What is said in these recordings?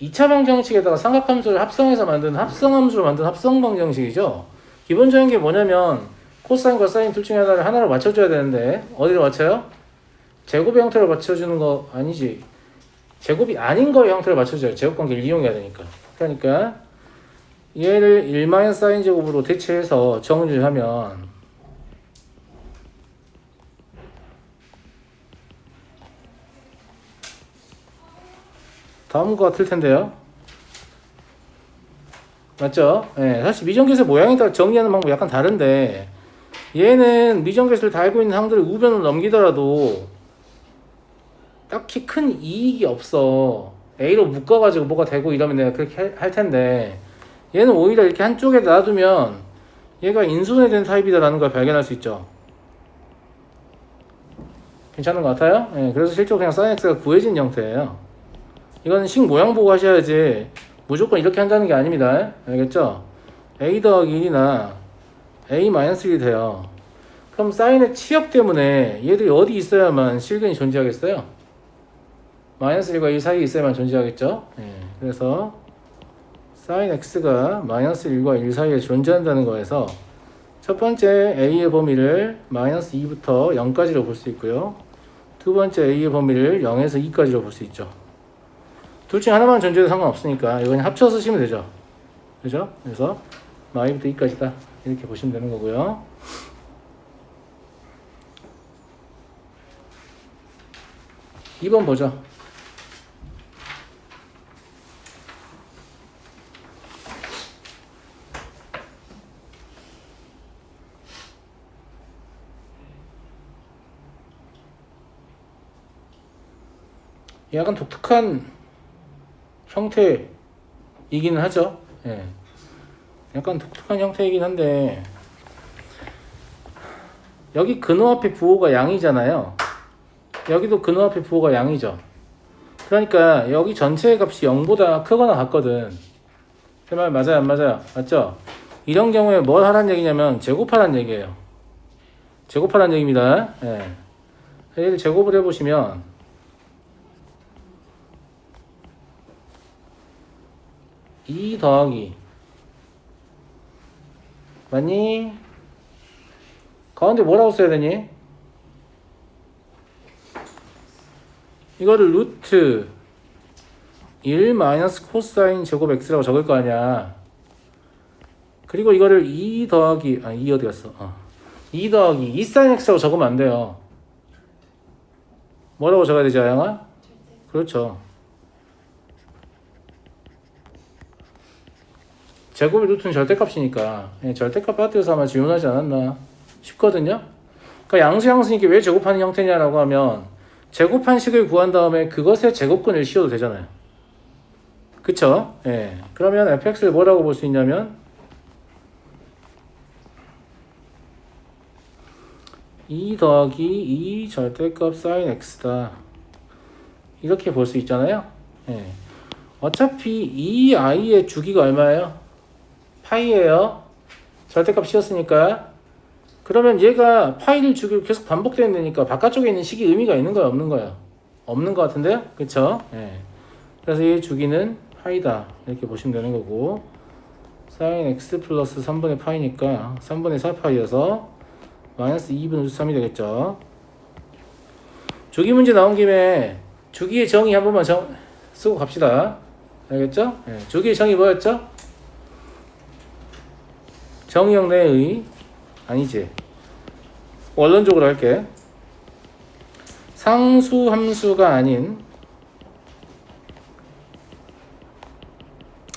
2차 방정식에다가 삼각함수를 합성해서 만든 합성함수로 만든 합성 방정식이죠. 기본적인 게 뭐냐면 코사인, 거사인 둘 중에 하나를 맞춰줘야 되는데 어디로 맞춰요? 제곱의 형태로 맞춰주는 거 아니지. 제곱이 아닌 거의 형태로 맞춰줘요. 제곱관계를 이용해야 되니까. 그러니까 얘를 1-sin 제곱으로 대체해서 정리를 하면 다음과 같을 텐데요. 맞죠? 네, 사실 미정계수 모양에 따라 정리하는 방법이 약간 다른데 얘는 미정계수를 다 알고 있는 항들을 우변으로 넘기더라도 딱히 큰 이익이 없어. A로 묶어가지고 뭐가 되고 이러면 내가 그렇게 할 텐데 얘는 오히려 이렇게 한쪽에 놔두면 얘가 인수분해된 타입이다라는 걸 발견할 수 있죠. 괜찮은 것 같아요? 네, 그래서 실제로 그냥 sin x가 구해진 형태예요. 이거는 식 모양 보고 하셔야지 무조건 이렇게 한다는 게 아닙니다. 알겠죠? a 더하기 1이나 a-1이 돼요. 그럼 사인의 치역 때문에 얘들이 어디 있어야만 실근이 존재하겠어요? -1과 1 사이에 있어야만 존재하겠죠? 네, 그래서 sin x가 -1과 1 사이에 존재한다는 거에서 첫 번째 a의 범위를 -2부터 0까지로 볼 수 있고요. 두 번째 a의 범위를 0에서 2까지로 볼 수 있죠. 둘 중에 하나만 존재해도 상관없으니까 이거 그냥 합쳐서 쓰시면 되죠. 그죠? 그래서 마이부터 2까지다 이렇게 보시면 되는 거고요. 2번 보죠. 약간 독특한 형태이기는 하죠. 예. 약간 독특한 형태이긴 한데 여기 근호 앞에 부호가 양이잖아요. 여기도 근호 앞에 부호가 양이죠. 그러니까 여기 전체의 값이 0보다 크거나 같거든. 제 말 맞아요? 안 맞아요? 맞죠? 이런 경우에 뭘 하라는 얘기냐면 제곱하라는 얘기예요. 제곱하라는 얘기입니다. 예. 얘를 제곱을 해보시면 2 더하기 맞니? 가운데 뭐라고 써야 되니? 이거를 루트 1 마이너스 코사인 제곱 x라고 적을 거 아니야. 그리고 이거를 2 더하기 2 어디 갔어? 2 더하기 2 사인 x라고 적으면 안 돼요. 뭐라고 적어야 되지, 아영아? 그렇죠. 제곱의 루트는 절대값이니까 절대값 파트에서 아마 지원하지 않았나 싶거든요. 그러니까 양수양수니까 왜 제곱하는 형태냐라고 하면 제곱한 식을 구한 다음에 그것의 제곱근을 씌워도 되잖아요. 그쵸? 예. 그러면 fx를 뭐라고 볼 수 있냐면 2 더하기 2 절대값 sin x다. 이렇게 볼 수 있잖아요. 예. 어차피 이 i의 주기가 얼마예요? 파이예요. 절대값 씌웠으니까. 그러면 얘가 파이를 주기로 계속 반복되는 데니까 바깥쪽에 있는 식이 의미가 있는 거야, 없는 거야? 없는 것 같은데요? 그쵸? 예. 그래서 이 주기는 파이다. 이렇게 보시면 되는 거고 sin x 플러스 3분의 파이니까 3분의 4파이여서 마이너스 2분의 3이 되겠죠. 주기 문제 나온 김에 주기의 정의 한 번만 쓰고 갑시다. 알겠죠? 예. 주기의 정의 뭐였죠? 정의역 내의 아니지. 원론적으로 할게. 상수 함수가 아닌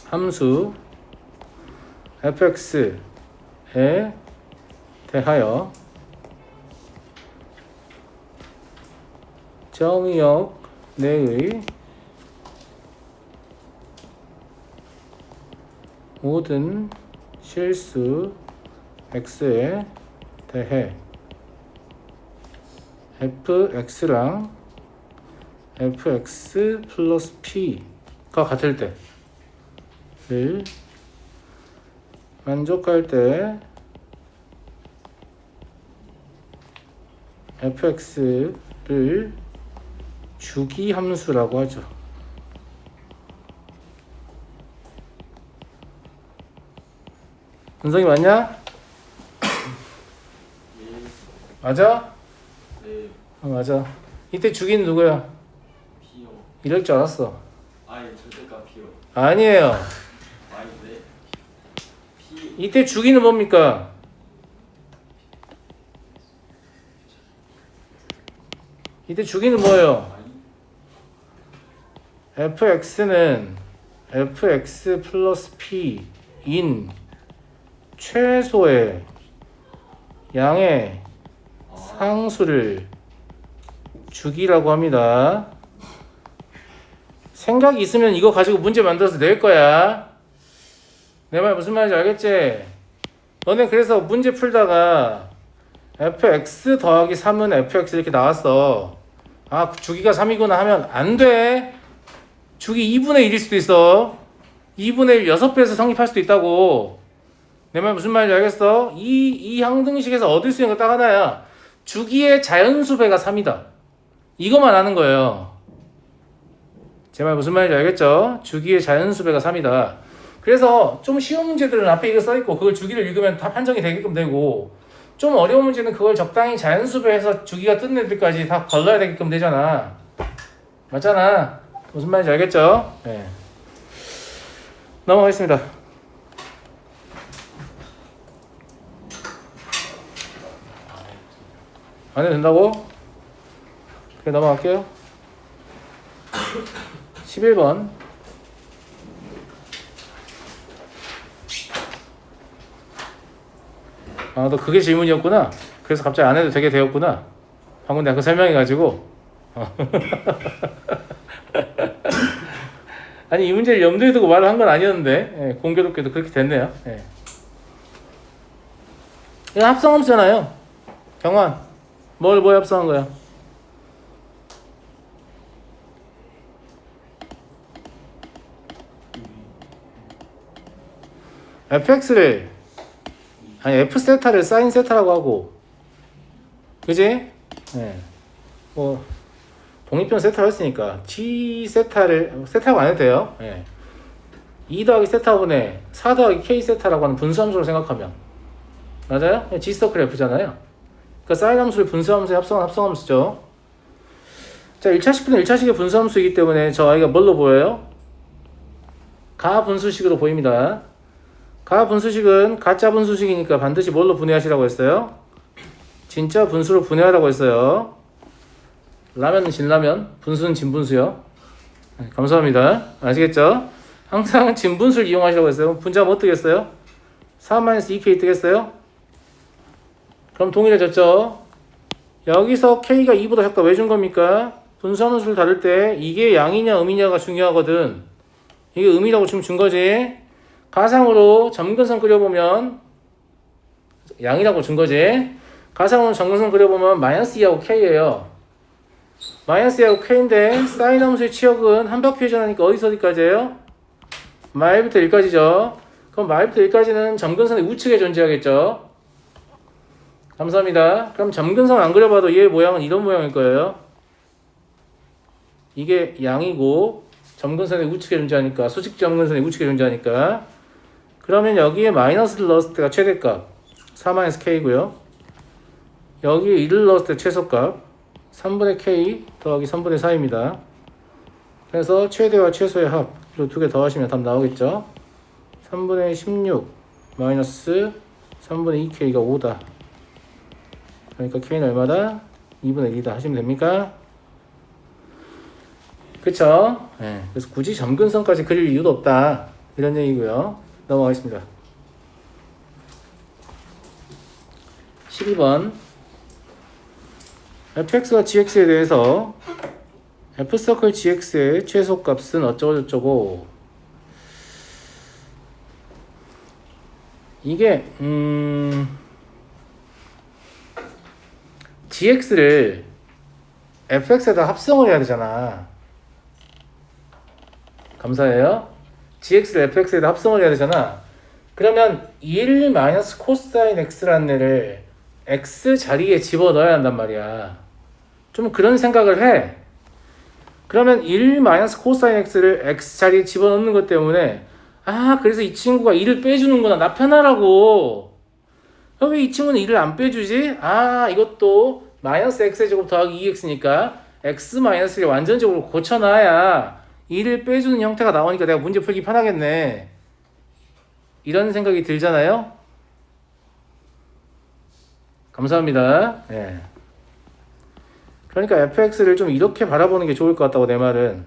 함수 fx에 대하여 정의역 내의 모든 실수 x에 대해 fx랑 fx 플러스 p가 같을 때를 만족할 때 fx를 주기 함수라고 하죠. 은성이 맞냐? 예. 맞아? 네. 맞아. 이때 주기는 누구야? B요. 이럴 줄 알았어. 아니 절대값 B요. 아니에요. 아니 네. P. 이때 주기는 뭡니까? 이때 주기는 뭐예요? 아니. fx는 fx 플러스 p인 최소의 양의 상수를 주기라고 합니다. 생각이 있으면 이거 가지고 문제 만들어서 낼 거야. 내 말 무슨 말인지 알겠지? 너네 그래서 문제 풀다가 fx 더하기 3은 fx 이렇게 나왔어. 아, 주기가 3이구나 하면 안 돼. 주기 2분의 1일 수도 있어. 2분의 1 6배에서 성립할 수도 있다고. 내 말 무슨 말인지 알겠어? 이 항등식에서 얻을 수 있는 거 딱 하나야. 주기의 자연수배가 3이다. 이것만 아는 거예요. 제 말 무슨 말인지 알겠죠? 주기의 자연수배가 3이다. 그래서 좀 쉬운 문제들은 앞에 이거 써있고 그걸 주기를 읽으면 다 판정이 되게끔 되고, 좀 어려운 문제는 그걸 적당히 자연수배해서 주기가 뜬 애들까지 다 걸러야 되게끔 되잖아. 맞잖아. 무슨 말인지 알겠죠? 네. 넘어가겠습니다. 안 해도 된다고? 그래, 넘어갈게요. 11번. 아, 너 그게 질문이었구나. 그래서 갑자기 안 해도 되게 되었구나. 방금 내가 그 설명해가지고. 아니, 이 문제를 염두에 두고 말을 한 건 아니었는데, 예, 공교롭게도 그렇게 됐네요. 예. 이거 합성함수잖아요. 경환, 뭘 합성한 거야? fx를, 아니, f세타를 사인 세타라고 하고, 그지? 예. 뭐, 독립변 세타를 했으니까 g 세타를 세타라고 안 해도 돼요. 예. 2 더하기 세타분의 4 더하기 k 세타라고 하는 분수함수로 생각하면 맞아요? g 서클 f잖아요. 그러니까 사인 함수를 분수함수에 합성한 합성함수죠. 자, 1차식분은 1차식의 분수함수이기 때문에 저 아이가 뭘로 보여요? 가분수식으로 보입니다. 가분수식은 가짜 분수식이니까 반드시 뭘로 분해하시라고 했어요? 진짜 분수로 분해하라고 했어요. 라면은 진라면, 분수는 진분수요. 네, 감사합니다. 아시겠죠? 항상 진분수를 이용하시라고 했어요. 분자하면 어떻게 했어요? 4-2k 뜨겠어요? 그럼 동일해졌죠? 여기서 k가 2보다 작다. 왜 준 겁니까? 분수함수를 다룰 때 이게 양이냐 음이냐가 중요하거든. 이게 음이라고 지금 준 거지. 가상으로 점근선 그려보면 양이라고 준 거지. 가상으로 점근선 그려보면 마이너스 2하고 k예요. 마이너스 2하고 k인데 사인 함수의 치역은 한 바퀴 회전하니까 어디서 어디까지예요? 마일부터 1까지죠. 그럼 마일부터 1까지는 점근선의 우측에 존재하겠죠. 감사합니다. 그럼 점근선 안 그려봐도 얘 모양은 이런 모양일 거예요. 이게 양이고 점근선의 우측에 존재하니까, 수직 점근선의 우측에 존재하니까, 그러면 여기에 마이너스를 넣었을 때가 최대값 4-k고요. 여기에 1을 넣었을 때 최소값 3분의 k 더하기 3분의 4입니다. 그래서 최대와 최소의 합, 이 두 개 더하시면 답 나오겠죠. 3분의 16 마이너스 3분의 2k가 5다. 그러니까 k는 얼마다? 2분의 1이다 하시면 됩니까? 그쵸? 네. 그래서 굳이 점근선까지 그릴 이유도 없다. 이런 얘기고요. 넘어가겠습니다. 12번. fx와 gx에 대해서 f서클 gx의 최소값은 어쩌고저쩌고, 이게 gx를 fx에다 합성을 해야 되잖아. 감사해요. gx를 fx에다 합성을 해야 되잖아. 그러면 1 마이너스 코사인 x라는 애를 x 자리에 집어넣어야 한단 말이야. 좀 그런 생각을 해. 그러면 1 마이너스 코사인 x를 x 자리에 집어넣는 것 때문에 아, 그래서 이 친구가 2를 빼주는구나. 나 편하라고. 왜 이 친구는 2를 안 빼주지? 아, 이것도 마이너스 x제곱 더하기 2x니까 x 마이너스를 완전적으로 고쳐놔야 2를 빼주는 형태가 나오니까 내가 문제 풀기 편하겠네. 이런 생각이 들잖아요. 감사합니다. 예. 그러니까 fx를 좀 이렇게 바라보는 게 좋을 것 같다고 내 말은.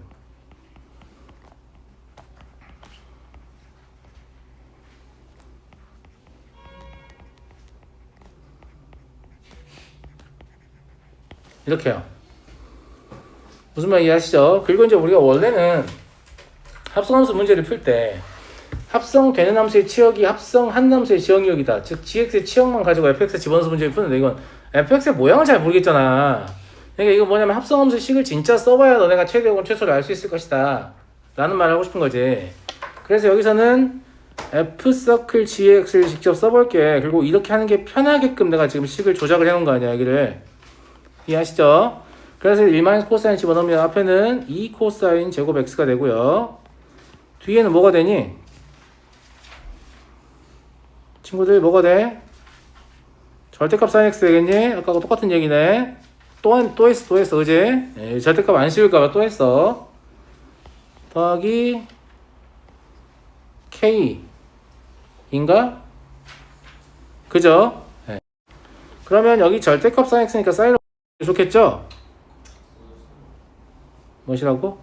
이렇게요. 무슨 말 이해하시죠? 그리고 이제 우리가 원래는 합성함수 문제를 풀 때 합성되는 함수의 치역이 합성한 함수의 지역력이다. 즉 gx의 치역만 가지고 fx에 집어넣어서 문제를 푸는데 이건 fx의 모양을 잘 모르겠잖아. 그러니까 이거 뭐냐면 합성함수 식을 진짜 써봐야 너네가 최대원 최소를 알 수 있을 것이다 라는 말을 하고 싶은 거지. 그래서 여기서는 f 서클 gx를 직접 써볼게. 그리고 이렇게 하는 게 편하게끔 내가 지금 식을 조작을 해놓은 거 아니야 여기를. 이해하시죠? 그래서 1 코사인 집어넣으면 앞에는 2 코사인 제곱 x가 되고요. 뒤에는 뭐가 되니? 친구들 뭐가 돼? 절대값 sin x 되겠니? 아까하고 똑같은 얘기네. 또 했어 그지? 예, 절대값 안 씌울까봐 또 했어. 더하기 k 인가? 그죠? 예. 그러면 여기 절대값 sin x니까 sin 좋겠죠? 뭐시라고?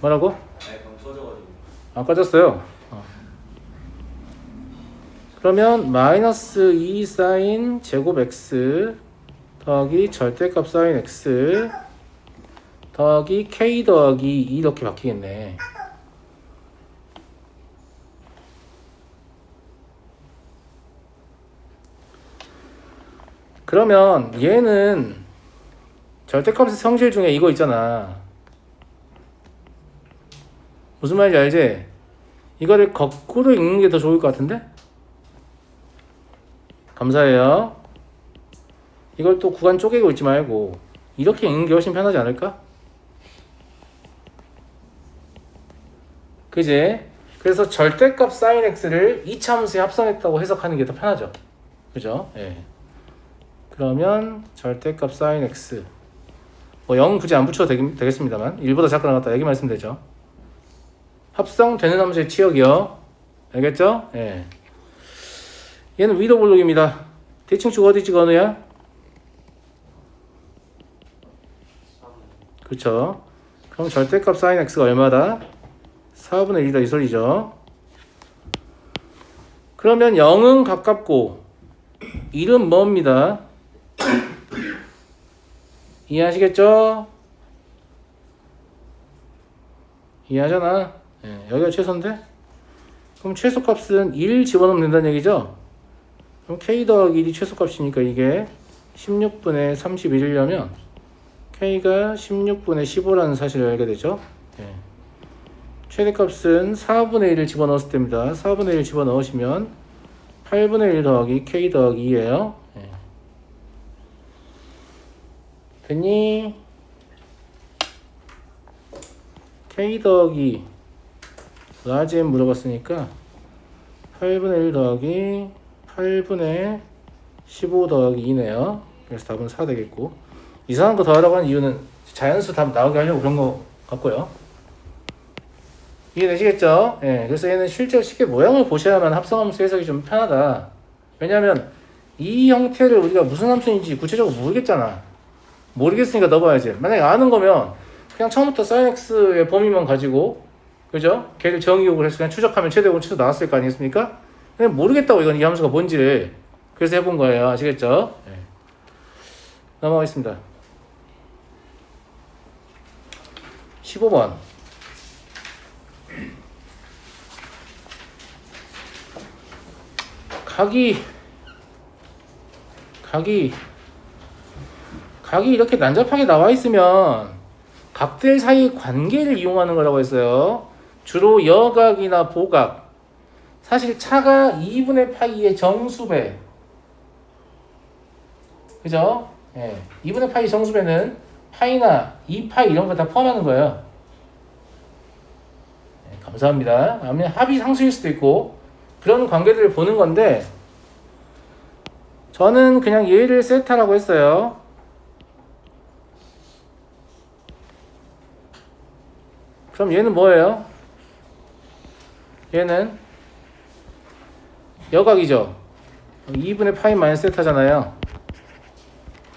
뭐라고? 방 터져가지고. 안 꺼졌어요. 그러면 마이너스 2 사인 제곱 x 더하기 절대값 사인 x 더하기 k 더하기 2 이렇게 바뀌겠네. 그러면 얘는 절대값의 성질 중에 이거 있잖아. 무슨 말인지 알지? 이거를 거꾸로 읽는 게 더 좋을 것 같은데? 감사해요. 이걸 또 구간 쪼개고 있지 말고 이렇게 읽는 게 훨씬 편하지 않을까? 그지? 그래서 절대값 sin x를 2차 함수에 합성했다고 해석하는 게 더 편하죠. 그죠? 예. 그러면 절대값 sin x 뭐 0 굳이 안 붙여도 되겠습니다만 1보다 작거나 같다 여기 말씀되죠. 합성되는 함수의 치역이요. 알겠죠? 예. 얘는 위도 볼록입니다. 대칭축 어디지 건우야? 그쵸. 그럼 절대값 sin x가 얼마다? 4분의 1이다 이 소리죠. 그러면 0은 가깝고 1은 멉니다. 이해하시겠죠? 이해하잖아. 예, 여기가 최소인데? 그럼 최소값은 1 집어넣으면 된다는 얘기죠? 그럼 k 더하기 1이 최소값이니까 이게 16분의 31이려면 k가 16분의 15라는 사실을 알게 되죠? 예. 최대값은 4분의 1을 집어넣었을 때입니다. 4분의 1 집어넣으시면 8분의 1 더하기 k 더하기 2예요. 예. 됐니? k 더하기 라지 m 물어봤으니까 8분의 1 더하기 8분의 15 더하기 2네요. 그래서 답은 4 되겠고 이상한 거 더하라고 하는 이유는 자연수 답 나오게 하려고 그런 거 같고요. 이해되시겠죠? 예, 그래서 얘는 실제 식의 모양을 보셔야만 합성함수 해석이 좀 편하다. 왜냐면 이 형태를 우리가 무슨 함수인지 구체적으로 모르겠잖아. 모르겠으니까 넣어봐야지. 만약에 아는 거면 그냥 처음부터 sin x의 범위만 가지고 그죠? 걔를 정의역을 해서 그냥 추적하면 최대원 최소 나왔을 거 아니겠습니까? 그냥 모르겠다고 이건 이 함수가 뭔지를 그래서 해본 거예요. 아시겠죠? 네. 넘어가겠습니다. 15번 각이 이렇게 난잡하게 나와 있으면 각들 사이의 관계를 이용하는 거라고 했어요. 주로 여각이나 보각. 사실 차가 2분의 파이의 정수배. 그죠? 예. 2분의 파이 정수배는 파이나 2파이 이런 거 다 포함하는 거예요. 감사합니다. 아니면 합이 상수일 수도 있고 그런 관계들을 보는 건데 저는 그냥 얘를 세타라고 했어요. 그럼 얘는 뭐예요? 얘는 여각이죠. 2분의 파이 마이너스 세타잖아요.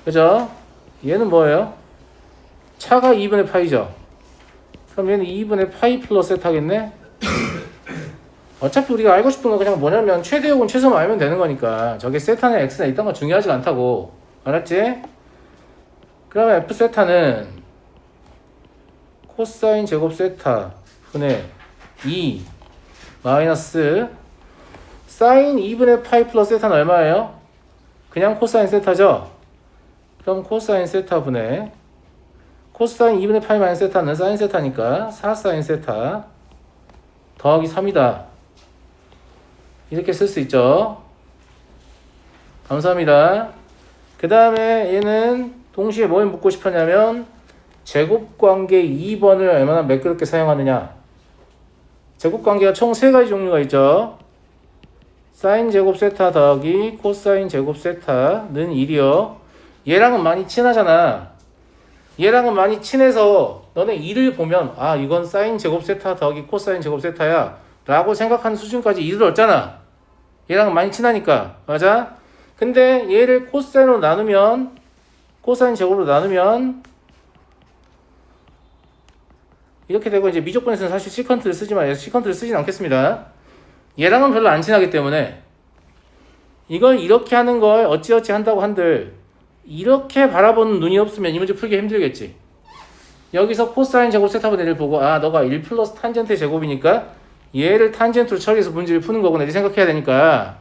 그죠? 얘는 뭐예요? 차가 2분의 파이죠. 그럼 얘는 2분의 파이 플러스 세타겠네? 어차피 우리가 알고 싶은 건 그냥 뭐냐면 최대역은 최소만 알면 되는 거니까 저게 세타나 x나 이딴 건 중요하지가 않다고. 알았지? 그러면 f 세타는 코사인 제곱 세타 분의 2 마이너스 사인 2분의 파이 플러스 세타는 얼마예요? 그냥 코사인 세타죠? 그럼 코사인 세타 분의 코사인 2분의 파이 마이너스 세타는 사인 세타니까 4 사인 세타 더하기 3이다. 이렇게 쓸 수 있죠. 감사합니다. 그 다음에 얘는 동시에 뭘 묻고 싶었냐면 제곱관계 2번을 얼마나 매끄럽게 사용하느냐. 제곱관계가 총 3가지 종류가 있죠. 사인 제곱 세타 더하기 코사인 제곱 세타는 1이요. 얘랑은 많이 친하잖아. 얘랑은 많이 친해서 너네 2를 보면 아 이건 사인 제곱 세타 더하기 코사인 제곱 세타야 라고 생각하는 수준까지 2를 얻잖아. 얘랑은 많이 친하니까. 맞아? 근데 얘를 코사인으로 나누면 코사인 제곱으로 나누면 이렇게 되고 이제 미적분에서는 사실 시컨트를 쓰지만 시컨트를 쓰진 않겠습니다. 얘랑은 별로 안 친하기 때문에 이걸 이렇게 하는 걸 어찌어찌 한다고 한들 이렇게 바라보는 눈이 없으면 이 문제 풀기 힘들겠지. 여기서 코사인 제곱 세타분의 1을 보고 아 너가 1 플러스 탄젠트 제곱이니까 얘를 탄젠트로 처리해서 문제를 푸는 거구나 이렇게 생각해야 되니까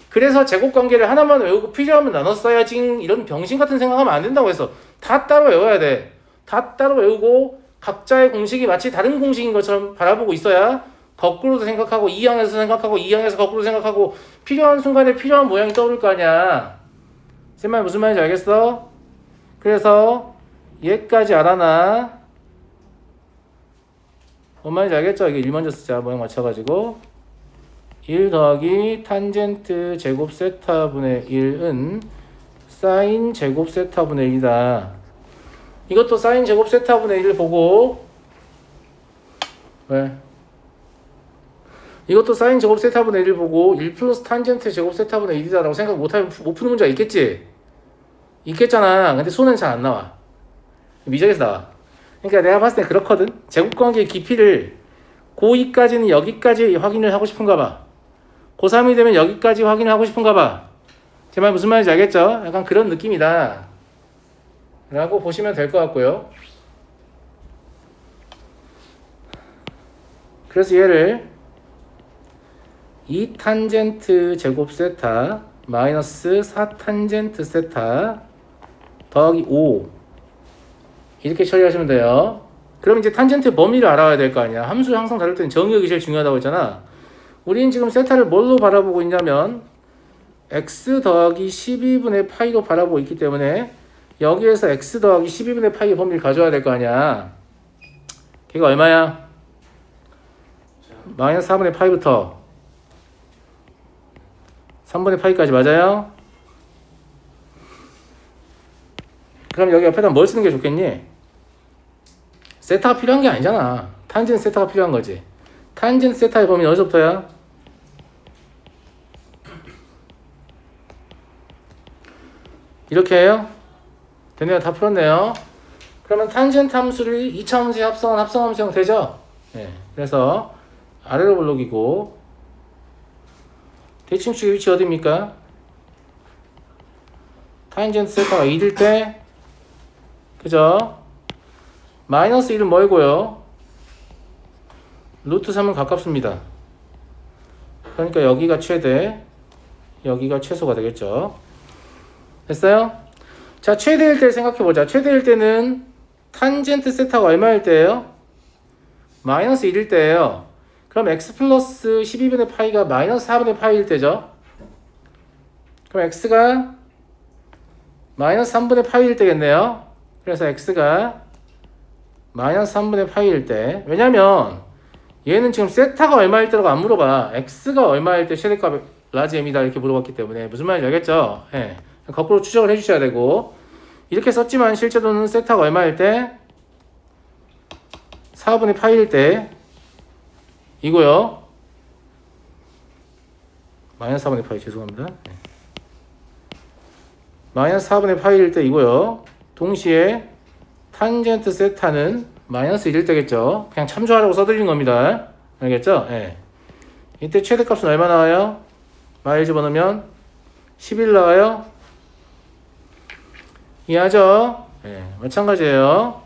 그래서 제곱관계를 하나만 외우고 필요하면 나눠 써야지 이런 병신 같은 생각하면 안 된다고 해서 다 따로 외워야 돼. 다 따로 외우고 각자의 공식이 마치 다른 공식인 것처럼 바라보고 있어야 거꾸로도 생각하고 이항에서 생각하고 이항에서 거꾸로 생각하고 필요한 순간에 필요한 모양이 떠오를 거 아니야. 제 말 무슨 말인지 알겠어? 그래서 얘까지 알아놔. 뭔 말인지 알겠죠? 이게 1 먼저 쓰자. 모양 맞춰가지고 1 더하기 탄젠트 제곱 세타분의 1은 사인 제곱 세타분의 1이다. 이것도 사인 제곱 세타분의 1을 보고 왜? 이것도 사인 제곱 세타분의 1을 보고 1 플러스 탄젠트 제곱 세타분의 1이다 라고 생각 못 푸는 문제가 있겠지? 있겠잖아. 근데 손은 잘 안 나와. 미적에서 나와. 그러니까 내가 봤을 때 그렇거든. 제곱관계의 깊이를 고2까지는 여기까지 확인을 하고 싶은가 봐. 고3이 되면 여기까지 확인을 하고 싶은가 봐. 제 말 무슨 말인지 알겠죠? 약간 그런 느낌이다 라고 보시면 될 것 같고요. 그래서 얘를 2탄젠트 제곱 세타 마이너스 4탄젠트 세타 더하기 5 이렇게 처리하시면 돼요. 그럼 이제 탄젠트 범위를 알아야 될 거 아니야. 함수 항상 다룰 때는 정의역이 제일 중요하다고 했잖아. 우리는 지금 세타를 뭘로 바라보고 있냐면 x 더하기 12분의 파이로 바라보고 있기 때문에 여기에서 x 더하기 12분의 파이의 범위를 가져와야 될 거 아니야. 걔가 얼마야? 마이너스 4분의 파이부터 3분의 파이까지 맞아요? 그럼 여기 옆에다 뭘 쓰는 게 좋겠니? 세타가 필요한 게 아니잖아. 탄젠트 세타가 필요한 거지. 탄젠트 세타의 범위는 어디서부터야? 이렇게 해요? 됐네요. 다 풀었네요. 그러면 탄젠트 함수를 2차 함수에 합성한 합성함수형 되죠? 네. 그래서 아래로 볼록이고 대칭축의 위치 어디입니까? 탄젠트 세타가 1일 때 그죠? 마이너스 1은 뭐이고요? 루트 3은 가깝습니다. 그러니까 여기가 최대, 여기가 최소가 되겠죠. 됐어요? 자, 최대일 때 생각해보자. 최대일 때는 탄젠트 세타가 얼마일 때예요? 마이너스 1일 때예요. 그럼 x 플러스 12분의 파이가 마이너스 4분의 파이일 때죠. 그럼 x가 마이너스 3분의 파이일 때겠네요. 그래서 x가 마이너스 3분의 파이일 때, 왜냐면 얘는 지금 세타가 얼마일 때라고 안 물어봐. x가 얼마일 때 최대값 라지 m이다 이렇게 물어봤기 때문에 무슨 말인지 알겠죠? 예. 거꾸로 추적을 해주셔야 되고 이렇게 썼지만 실제로는 세타가 얼마일 때 4분의 파이일 때 이고요. 마이너스 4분의 파이 죄송합니다. 예. 마이너스 4분의 파이일 때 이고요. 동시에 탄젠트 세타는 마이너스 1일 때겠죠. 그냥 참조하라고 써드리는 겁니다. 알겠죠? 예. 이때 최대값은 얼마 나와요? 마일 집어넣으면 11 나와요. 이해하죠? 예. 마찬가지예요.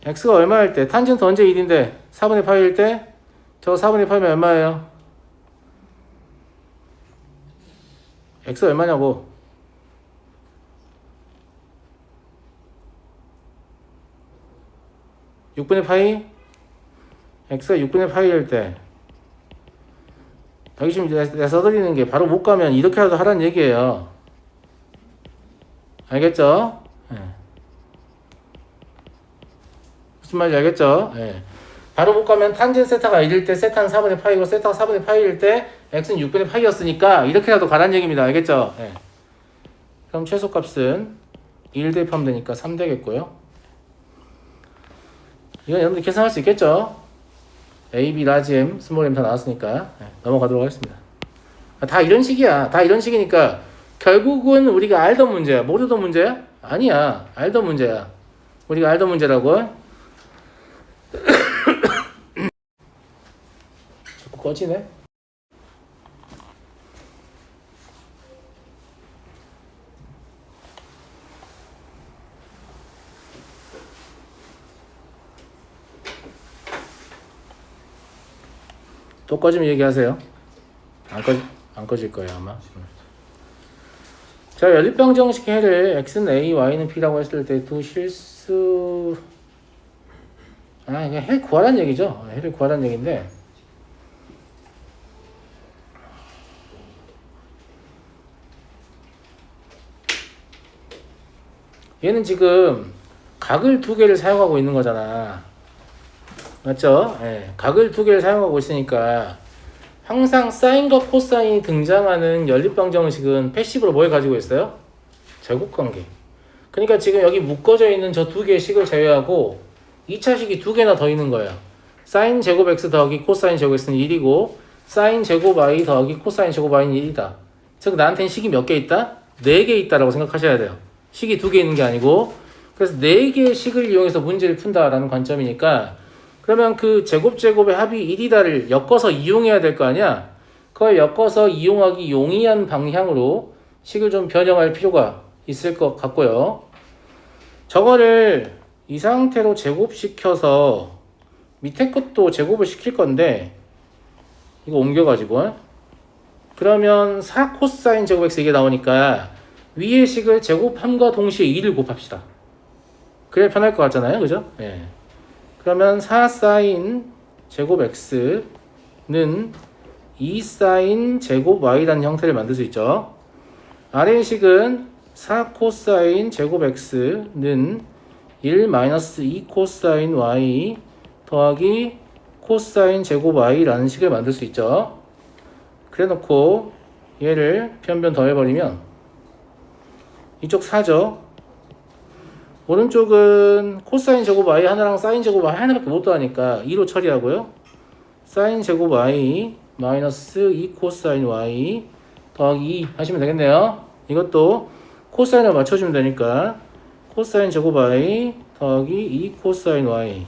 x가 얼마일 때? 탄젠트 언제 1인데? 4분의 파이일 때? 저 4분의 파이면 얼마예요? x 얼마냐고? (6분의 파이) x가 6분의 파이일 때 여기 지금 내가 써드리는 게 바로 못 가면 이렇게라도 하라는 얘기예요. 알겠죠? 예. 무슨 말인지 알겠죠? 예. 바로 못 가면 탄젠 세타가 1일 때 세타는 4분의 파이고 세타가 4분의 파이일 때 x는 6분의 파이였으니까 이렇게라도 가라는 얘기입니다. 알겠죠? 예. 그럼 최소값은 1 대입하면 되니까 3 되겠고요. 이건 여러분들 계산할 수 있겠죠? A, B, 라지 M, 스몰 M 다 나왔으니까 넘어가도록 하겠습니다. 다 이런 식이야. 다 이런 식이니까 결국은 우리가 알던 문제야. 모르던 문제야? 아니야. 알던 문제야. 우리가 알던 문제라고. 자꾸 꺼지네. 또 꺼지면 얘기하세요. 안 꺼질 거예요 아마. 자, 연립방정식 해를 x는 a, y는 b라고 했을 때 두 실수 그냥 해 구하라는 얘기죠. 해를 구하라는 얘기인데 얘는 지금 각을 두 개를 사용하고 있는 거잖아. 맞죠? 예, 각을 두 개를 사용하고 있으니까 항상 사인과 코사인이 등장하는 연립방정식은 패시브로 뭘 가지고 있어요? 제곱관계. 그러니까 지금 여기 묶어져 있는 저 두 개의 식을 제외하고 2차 식이 두 개나 더 있는 거예요. 사인 제곱 x 더하기 코사인 제곱 x는 1이고 사인 제곱 y 더하기 코사인 제곱 y는 1이다. 즉 나한테는 식이 몇 개 있다? 4개 있다라고 생각하셔야 돼요. 식이 두 개 있는 게 아니고 그래서 4개의 식을 이용해서 문제를 푼다라는 관점이니까 그러면 그 제곱의 합이 1이다를 엮어서 이용해야 될 거 아니야? 그걸 엮어서 이용하기 용이한 방향으로 식을 좀 변형할 필요가 있을 것 같고요. 저거를 이 상태로 제곱시켜서 밑에 것도 제곱을 시킬 건데 이거 옮겨가지고 그러면 4코사인 제곱 x 이게 나오니까 위의 식을 제곱함과 동시에 2를 곱합시다. 그래야 편할 것 같잖아요. 그죠? 예. 그러면 4사인 제곱 x는 2사인 제곱 y라는 형태를 만들 수 있죠. 아래의 식은 4코사인 제곱 x는 1-2 코사인 y 더하기 코사인 제곱 y라는 식을 만들 수 있죠. 그래 놓고 얘를 변변 더해버리면 이쪽 4죠. 오른쪽은 코사인 제곱 y 하나랑 사인 제곱 y 하나밖에 못 더하니까 2로 처리하고요. 사인 제곱 y 마이너스 2 코사인 y 더하기 2 하시면 되겠네요. 이것도 코사인을 맞춰주면 되니까 코사인 제곱 y 더하기 2 코사인 y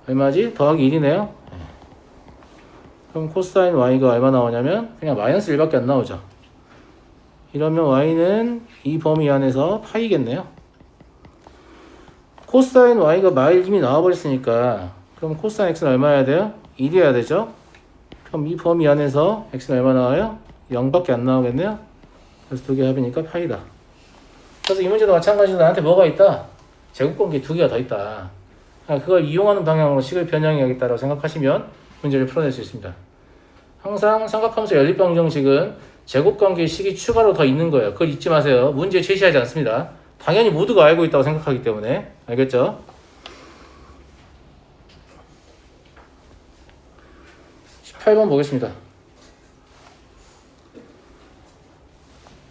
얼마지? 더하기 1이네요. 그럼 코사인 y가 얼마 나오냐면 그냥 마이너스 1밖에 안 나오죠. 이러면 y는 이 범위 안에서 파이겠네요. 코사인 y가 마일 이미 나와버렸으니까 그럼 코사인 x는 얼마여야 돼요? 1이어야 되죠? 그럼 이 범위 안에서 x는 얼마 나와요? 0밖에 안 나오겠네요? 그래서 두 개 합이니까 파이다. 그래서 이 문제도 마찬가지로 나한테 뭐가 있다? 제곱관계 두 개가 더 있다. 그걸 이용하는 방향으로 식을 변형해야겠다고 생각하시면 문제를 풀어낼 수 있습니다. 항상 삼각함수 연립방정식은 제곱관계의 식이 추가로 더 있는 거예요. 그걸 잊지 마세요. 문제에 제시하지 않습니다. 당연히 모두가 알고 있다고 생각하기 때문에. 알겠죠? 8번 보겠습니다.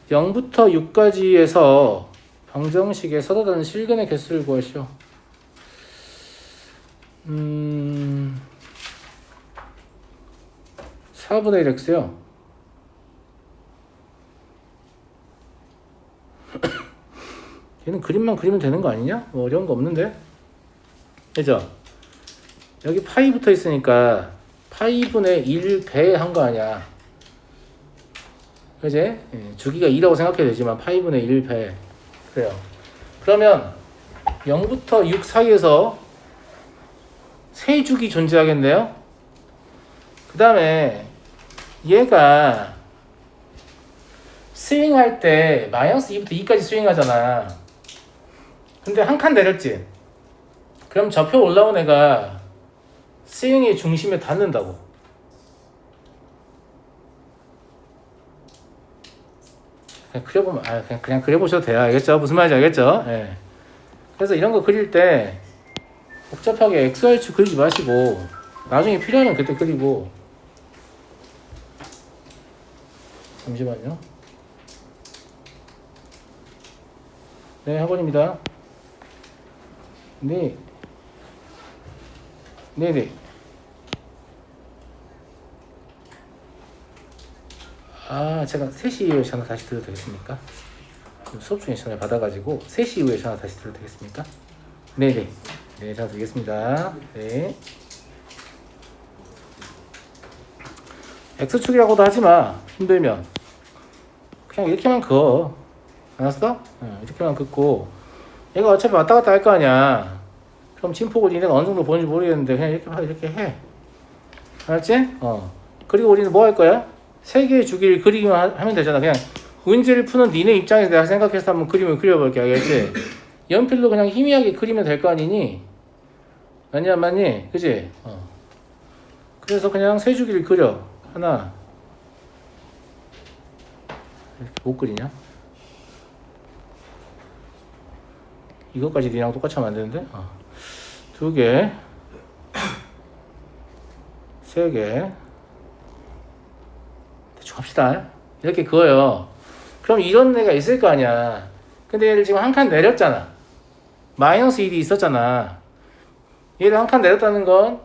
0부터 6까지에서 방정식에 서다다는 실근의 개수를 구하시오. 4분의 1 x요. 얘는 그림만 그리면 되는 거 아니냐? 뭐 어려운 거 없는데? 그죠? 여기 파이 붙어 있으니까 파이분의 1배 한 거 아니야. 그지? 예, 주기가 2라고 생각해도 되지만 파이분의 1배. 그래요. 그러면 0부터 6 사이에서 세 주기 존재하겠네요? 그 다음에 얘가 스윙할 때 마이너스 2부터 2까지 스윙하잖아. 근데 한 칸 내렸지? 그럼 저표 올라온 애가 스윙의 중심에 닿는다고. 그냥 그려보면, 그냥 그려보셔도 돼요. 알겠죠? 무슨 말인지 알겠죠? 예. 그래서 이런 거 그릴 때 복잡하게 XY축 그리지 마시고 나중에 필요하면 그때 그리고. 잠시만요. 네, 학원입니다. 네. 네네. 제가 3시 이후에 전화 다시 드려도 되겠습니까? 수업 중에 전화 받아가지고 3시 이후에 전화 다시 드려도 되겠습니까? 네네. 네, 전화 드리겠습니다. 네. X축이라고도 하지마. 힘들면. 그냥 이렇게만 그어. 알았어? 이렇게만 긋고. 얘가 어차피 왔다 갔다 할 거 아니야. 그럼 진폭을 니네가 어느 정도 보는지 모르겠는데 그냥 이렇게 해. 알았지? 그리고 우리는 뭐 할 거야? 세 개의 주기를 그리기만 하면 되잖아. 그냥 문제를 푸는 니네 입장에서 내가 생각해서 한번 그림을 그려볼게. 알겠지? 연필로 그냥 희미하게 그리면 될 거 아니니? 맞니 안 맞니? 그지? 그래서 그냥 세 주기를 그려. 하나. 이렇게 못 그리냐? 이것까지 니랑 똑같이 하면 안 되는데? 2개. 3개. 대충 합시다. 이렇게 그어요. 그럼 이런 애가 있을 거 아니야. 근데 얘를 지금 한 칸 내렸잖아. 마이너스 1이 있었잖아. 얘를 한 칸 내렸다는 건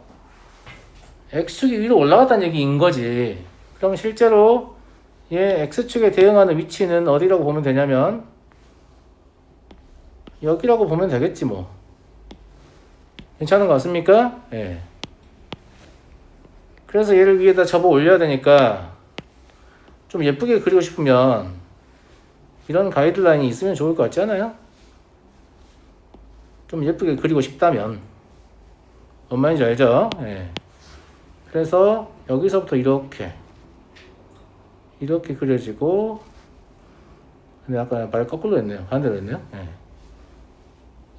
X축이 위로 올라갔다는 얘기인 거지. 그럼 실제로 얘 X축에 대응하는 위치는 어디라고 보면 되냐면 여기라고 보면 되겠지 뭐. 괜찮은 거 같습니까? 예. 그래서 얘를 위에다 접어 올려야 되니까 좀 예쁘게 그리고 싶으면 이런 가이드라인이 있으면 좋을 것 같지 않아요? 좀 예쁘게 그리고 싶다면. 뭔 말인지 알죠? 예. 그래서 여기서부터 이렇게 그려지고, 근데 아까 말 거꾸로 했네요. 반대로 했네요. 예.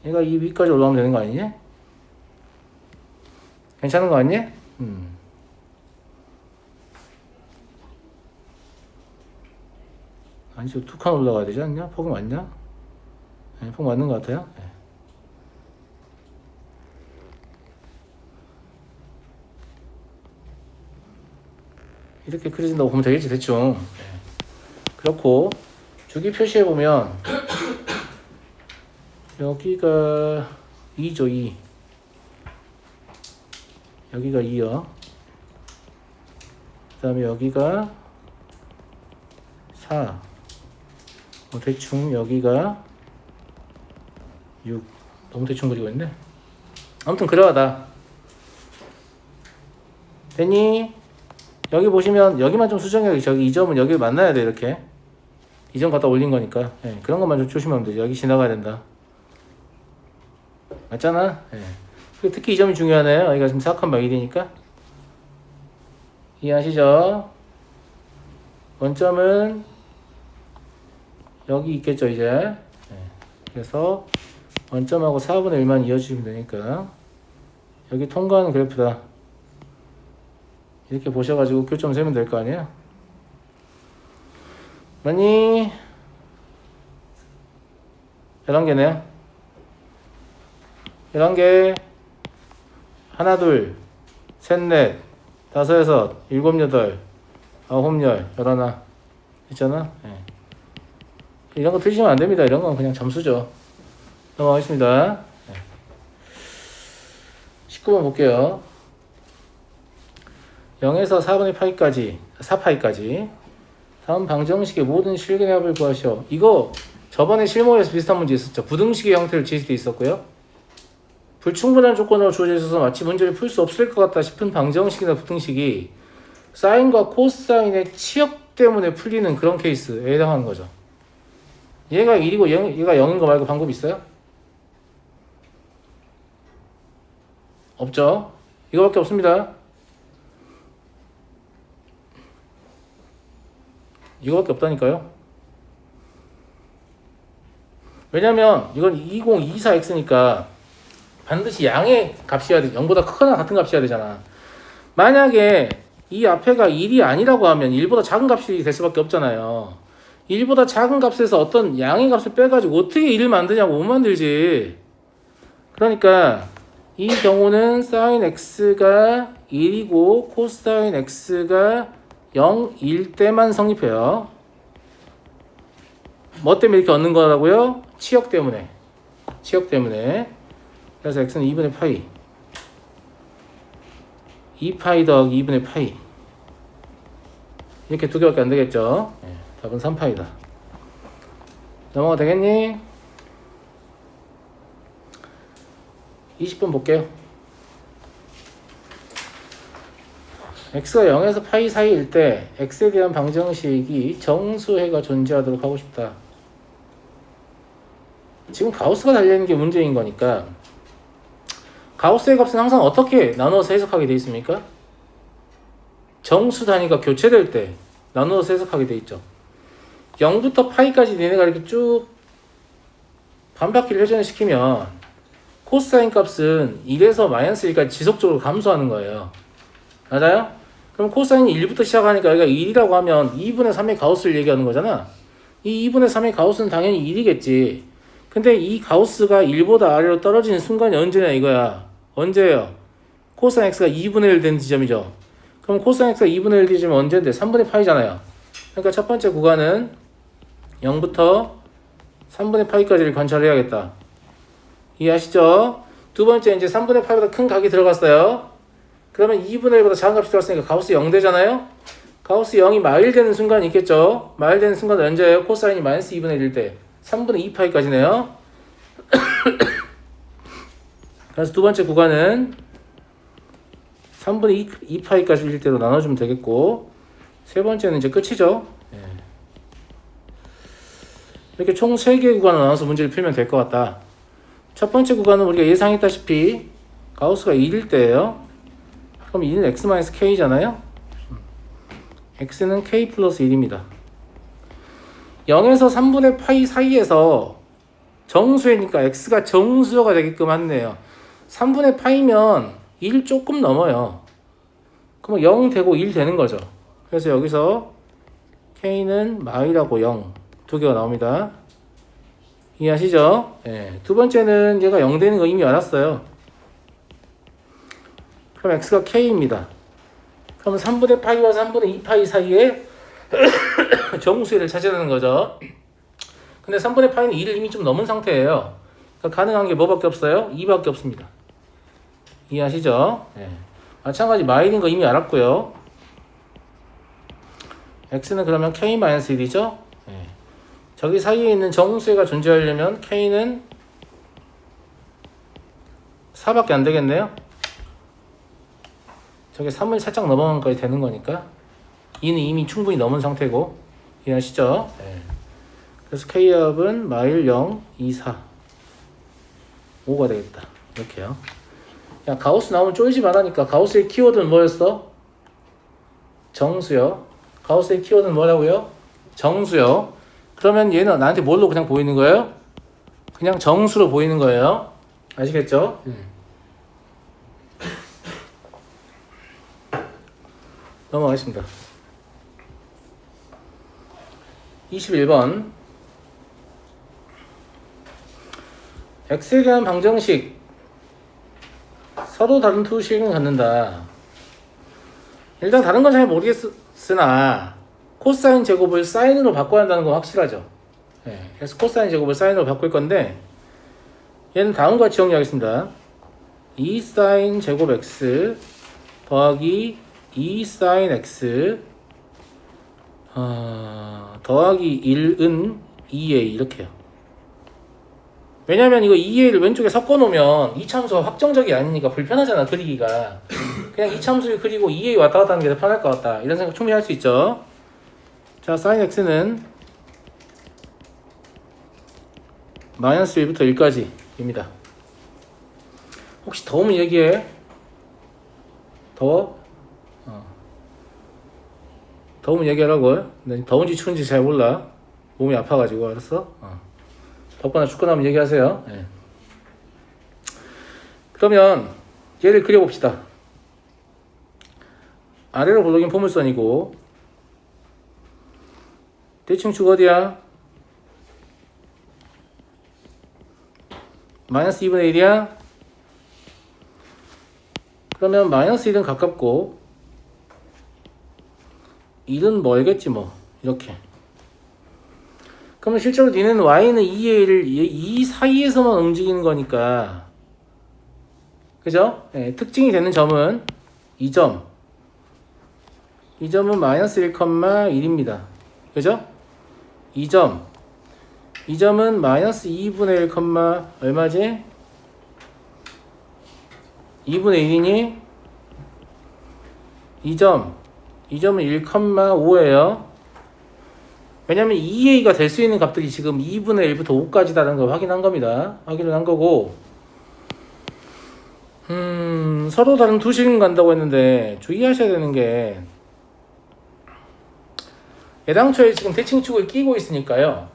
얘가 이 위까지 올라오면 되는 거 아니니? 괜찮은 거 아니니? 아니죠. 2칸 올라가야 되지 않냐? 폭이 맞냐? 네, 폭 맞는 것 같아요. 네. 이렇게 그려진다고 보면 되겠지, 대충. 네. 그렇고, 주기 표시해보면, 여기가 2죠, 2. 여기가 2요. 그 다음에 여기가 4. 대충 여기가 6. 너무 대충 그리고 있네. 아무튼 그러하다. 됐니? 여기 보시면 여기만 좀 수정해. 저기 이 점은 여기 만나야 돼. 이렇게 이 점 갖다 올린 거니까. 예, 그런 것만 좀 조심하면 되죠. 여기 지나가야 된다. 맞잖아? 예. 특히 이 점이 중요하네요. 여기가 지금 사악한 방일이니까. 이해하시죠? 원점은 여기 있겠죠, 이제. 네. 그래서 원점하고 4분의 1만 이어주시면 되니까 여기 통과하는 그래프다. 이렇게 보셔가지고 교점 세면 될 거 아니에요? 맞니? 11개네요. 11개. 하나, 둘, 셋, 넷, 5, 6, 7, 8, 9, 10, 11 있잖아. 예. 이런 거 틀리시면 안 됩니다. 이런 건 그냥 점수죠. 넘어가겠습니다. 19번 볼게요. 0에서 4분의 파이까지, 4파이까지 다음 방정식의 모든 실근의 합을 구하시오. 이거 저번에 실무에서 비슷한 문제 있었죠. 부등식의 형태를 지을 때 있었고요. 불충분한 조건으로 주어져 있어서 마치 문제를 풀 수 없을 것 같다 싶은 방정식이나 부등식이 사인과 코사인의 치역 때문에 풀리는 그런 케이스에 해당하는 거죠. 얘가 1이고 얘가 0인 거 말고 방법 있어요? 없죠. 이거밖에 없습니다. 이거밖에 없다니까요. 왜냐면 이건 2024x니까 반드시 양의 값이어야 돼. 0보다 크거나 같은 값이어야 되잖아. 만약에 이 앞에가 1이 아니라고 하면 1보다 작은 값이 될 수밖에 없잖아요. 1보다 작은 값에서 어떤 양의 값을 빼가지고 어떻게 1을 만드냐고 못 만들지. 그러니까 이 경우는 sin x가 1이고 코사인 x가 0일 때만 성립해요. 뭐 때문에 이렇게 얻는 거라고요? 치역 때문에. 치역 때문에. 그래서 x는 2분의 파이. 2파이 더하기 2분의 파이. 이렇게 두 개밖에 안 되겠죠? 네, 답은 3파이다. 넘어가 되겠니? 20번 볼게요. x가 0에서 파이 사이일 때 x에 대한 방정식이 정수해가 존재하도록 하고 싶다. 지금 가우스가 달려있는 게 문제인 거니까 가우스의 값은 항상 어떻게 나누어서 해석하게 되어 있습니까? 정수 단위가 교체될 때 나누어서 해석하게 되어 있죠. 0부터 파이까지 얘네가 이렇게 쭉 반바퀴를 회전을 시키면 코사인 값은 1에서 마이너스 1까지 지속적으로 감소하는 거예요. 맞아요? 그럼 코사인이 1부터 시작하니까 여기가 1이라고 하면 2분의 3의 가우스를 얘기하는 거잖아. 이 2분의 3의 가우스는 당연히 1이겠지. 근데 이 가우스가 1보다 아래로 떨어지는 순간이 언제냐 이거야. 언제예요? 코사인 x가 2분의 1 되는 지점이죠. 그럼 코사인 x가 2분의 1 지점은 언제인데? 3분의 파이잖아요. 그러니까 첫 번째 구간은 0부터 3분의 파이까지를 관찰해야겠다. 이해하시죠? 두 번째 이제 3분의 파이보다 큰 각이 들어갔어요. 그러면 2분의 1보다 작은 값이 들어갔으니까 가우스 0 되잖아요? 가우스 0이 마일 되는 순간이 있겠죠? 마일 되는 순간은 언제예요? 코사인이 마이너스 2분의 1일 때 3분의 2파이까지네요. 그래서 두 번째 구간은 3분의 2파이까지일 때로 나눠주면 되겠고 세 번째는 이제 끝이죠. 이렇게 총 3개의 구간을 나눠서 문제를 풀면 될 것 같다. 첫 번째 구간은 우리가 예상했다시피 가우스가 1일 때예요. 그럼 2는 x-k잖아요. x는 k 플러스 1입니다. 0에서 3분의 파이 사이에서 정수회니까 x가 정수여가 되게끔 하네요. 3분의 파이면 1 조금 넘어요. 그럼 0 되고 1 되는 거죠. 그래서 여기서 k는 마이라고 0 두 개가 나옵니다. 이해하시죠? 네. 두 번째는 얘가 0 되는 거 이미 알았어요. 그럼 x가 k입니다. 그럼 3분의 파이와 3분의 2파이 사이에 정수회를 찾아내는 거죠. 근데 3분의 파이는 2를 이미 좀 넘은 상태예요. 그러니까 가능한 게 뭐밖에 없어요? 2밖에 없습니다. 이해하시죠? 네. 마찬가지 마일인 거 이미 알았고요. x는 그러면 k-1이죠? 네. 저기 사이에 있는 정수회가 존재하려면 k는 4밖에 안 되겠네요. 저게 3을 살짝 넘어간 거에 되는 거니까 2는 이미 충분히 넘은 상태고 이해하시죠? 네. 그래서 K합은 마일 0, 2, 4 5가 되겠다. 이렇게요. 야, 가우스 나오면 쫄지 말라니까. 가우스의 키워드는 뭐였어? 정수요. 가우스의 키워드는 뭐라고요? 정수요. 그러면 얘는 나한테 뭘로 그냥 보이는 거예요? 그냥 정수로 보이는 거예요. 아시겠죠? 넘어가겠습니다. 21번 x에 대한 방정식 서로 다른 두 식을 갖는다. 일단 다른 건 잘 모르겠으나 코사인 제곱을 사인으로 바꿔야 한다는 건 확실하죠. 그래서 코사인 제곱을 사인으로 바꿀 건데 얘는 다음과 같이 정리하겠습니다. 2 사인 제곱 x 더하기 2 사인 x 더하기 1은 2a 이렇게요. 왜냐면 이거 2a를 왼쪽에 섞어 놓으면 이 참수가 확정적이 아니니까 불편하잖아 그리기가. 그냥 이 참수를 그리고 2a 왔다 갔다 하는 게 더 편할 것 같다 이런 생각 충분히 할 수 있죠. 자, sin x는 마이너스 1부터 1까지 입니다. 혹시 더우면 얘기해. 더워? 더우면 얘기하라고. 난 더운지 추운지 잘 몰라. 몸이 아파가지고. 알았어? 덥거나 춥거나 하면 얘기하세요. 네. 그러면 얘를 그려봅시다. 아래로 볼록인 포물선이고 대칭축 어디야? 마이너스 2분의 1이야? 그러면 마이너스 1은 가깝고 1은 멀겠지 뭐. 이렇게. 그러면 실제로 니는 y는 2의 1을 이 사이에서만 움직이는 거니까 그죠? 네, 특징이 되는 점은 이 점. 이 점은 마이너스 1,1입니다. 그죠? 이 점. 이 점은 마이너스 2분의 1, 얼마지? 2분의 1이니? 이 점은 1,5예요. 왜냐면 2a가 될 수 있는 값들이 지금 2분의 1부터 5까지다라는 걸 확인한 겁니다. 확인을 한 거고 서로 다른 두 식은 간다고 했는데 주의하셔야 되는 게 애당초에 지금 대칭축을 끼고 있으니까요.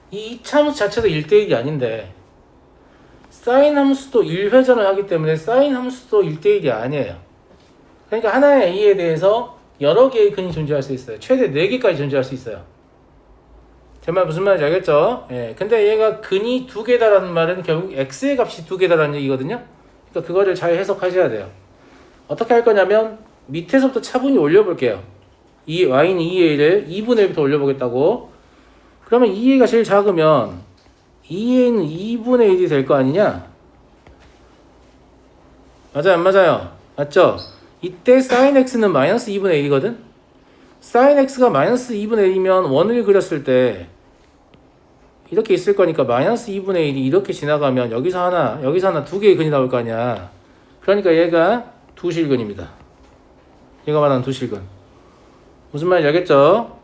이 이차함수 자체도 1대1이 아닌데 사인 함수도 1회전을 하기 때문에 사인 함수도 1대1이 아니에요. 그러니까 하나의 a에 대해서 여러 개의 근이 존재할 수 있어요. 최대 4개까지 존재할 수 있어요. 제 말 무슨 말인지 알겠죠? 예. 근데 얘가 근이 2개다라는 말은 결국 x의 값이 2개다라는 얘기거든요. 그러니까 그거를 잘 해석하셔야 돼요. 어떻게 할 거냐면 밑에서부터 차분히 올려볼게요. 이 y는 2a를 2분의 1부터 올려보겠다고. 그러면 2a가 제일 작으면 2a는 2분의 1이 될 거 아니냐? 맞아요, 안 맞아요? 맞죠? 이때 sin x는 마이너스 2분의 1이거든? sin x가 마이너스 2분의 1이면 원을 그렸을 때 이렇게 있을 거니까 마이너스 2분의 1이 이렇게 지나가면 여기서 하나 두 개의 근이 나올 거 아니야. 그러니까 얘가 두실근입니다. 얘가 말하는 두실근. 무슨 말인지 알겠죠?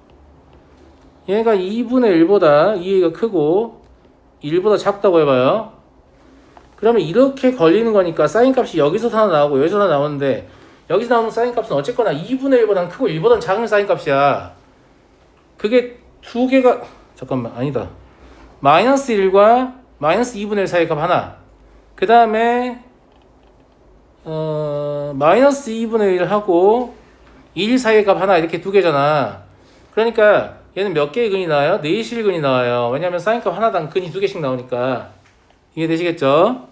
얘가 2분의 1보다 2a가 크고 1보다 작다고 해봐요. 그러면 이렇게 걸리는 거니까 사인 값이 여기서 하나 나오고 여기서 하나 나오는데 여기서 나오는 사인 값은 어쨌거나 2분의 1보다는 크고 1보다는 작은 사인 값이야. 그게 두 개가 잠깐만 아니다. 마이너스 1과 마이너스 2분의 1 사이 값 하나. 그 다음에 마이너스 2분의 1하고 1 사이의 값 하나 이렇게 두 개잖아. 그러니까 얘는 몇 개의 근이 나와요? 4실근이 나와요. 왜냐면 사인값 하나당 근이 두 개씩 나오니까. 이해되시겠죠?